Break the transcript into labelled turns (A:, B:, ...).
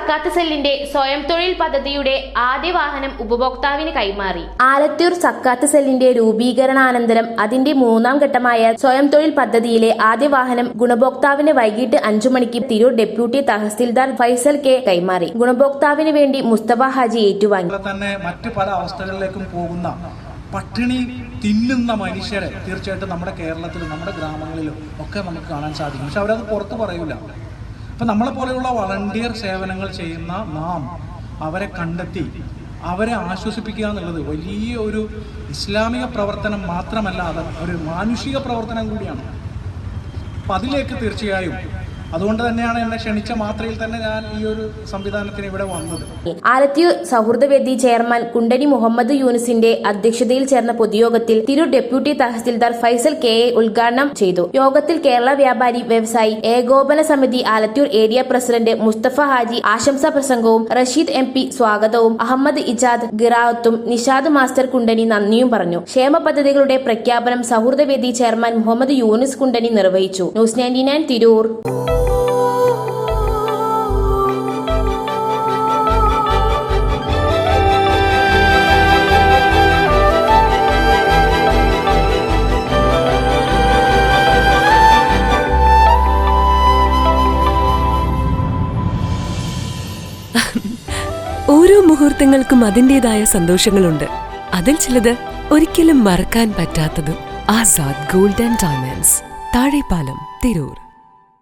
A: സക്കാത്ത് സെല്ലിന്റെ സ്വയം തൊഴിൽ പദ്ധതിയുടെ ആദ്യ വാഹനം ഉപഭോക്താവിന് കൈമാറി.
B: ആലത്തൂർ സക്കാത്ത് സെല്ലിന്റെ രൂപീകരണാനന്തരം അതിന്റെ 3ാം ഘട്ടമായ സ്വയം തൊഴിൽ പദ്ധതിയിലെ ആദ്യ വാഹനം ഗുണഭോക്താവിന് വൈകിട്ട് 5 മണിക്ക് തിരൂർ ഡെപ്യൂട്ടി തഹസിൽദാർ ഫൈസൽ കെ കൈമാറി. ഗുണഭോക്താവിന് വേണ്ടി മുസ്തഫ ഹാജി ഏറ്റുവാങ്ങി.
C: തന്നെ മറ്റു പല അവസ്ഥകളിലേക്കും പോകുന്ന പട്ടിണി തിന്നുന്ന മനുഷ്യരെ തീർച്ചയായിട്ടും നമ്മുടെ കേരളത്തിലും നമ്മുടെ ഗ്രാമങ്ങളിലും ഒക്കെ നമുക്ക് കാണാൻ സാധിക്കും. പക്ഷെ അവരത് പുറത്ത് പറയൂല. അപ്പം നമ്മളെ പോലെയുള്ള വളണ്ടിയർ സേവനങ്ങൾ ചെയ്യുന്ന നാം അവരെ കണ്ടെത്തി അവരെ ആശ്വസിപ്പിക്കുക എന്നുള്ളത് വലിയ ഒരു ഇസ്ലാമിക പ്രവർത്തനം മാത്രമല്ല, അത് ഒരു മാനുഷിക പ്രവർത്തനം കൂടിയാണ്. അപ്പം അതിലേക്ക് തീർച്ചയായും അതുകൊണ്ട് തന്നെയാണ് എന്നെ ക്ഷണിച്ച മാത്രയിൽ തന്നെ ഞാൻ ഈ ഒരു സംവിധാനത്തിന് ഇവിടെ വന്നത്.
B: ആലത്തൂർ സൗഹൃദവേദി ചെയർമാൻ കുണ്ടനി മുഹമ്മദ് യൂനിസിന്റെ അധ്യക്ഷതയിൽ ചേർന്ന പൊതുയോഗത്തിൽ തിരൂർ ഡെപ്യൂട്ടി തഹസിൽദാർ ഫൈസൽ കെ ഉദ്ഘാടനം ചെയ്തു. യോഗത്തിൽ കേരള വ്യാപാരി വ്യവസായി ഏകോപന സമിതി ആലത്തൂർ ഏരിയ പ്രസിഡന്റ് മുസ്തഫ ഹാജി ആശംസാ പ്രസംഗവും, റഷീദ് MP സ്വാഗതവും, അഹമ്മദ് ഇജാദ് ഗിറാവത്തും, നിഷാദ് മാസ്റ്റർ കുണ്ടനി നന്ദിയും പറഞ്ഞു. ക്ഷേമ പദ്ധതികളുടെ പ്രഖ്യാപനം സൗഹൃദവേദി ചെയർമാൻ മുഹമ്മദ് യൂനിസ് കുണ്ടനി നിർവഹിച്ചു. ന്യൂസ് 99 തിരൂർ.
D: ഓരോ മുഹൂർത്തങ്ങൾക്കും അതിൻ്റെതായ സന്തോഷങ്ങളുണ്ട്. അതിൽ ചിലത് ഒരിക്കലും മറക്കാൻ പറ്റാത്തതും. Azad gold and diamonds, Thazhepalam, Tirur.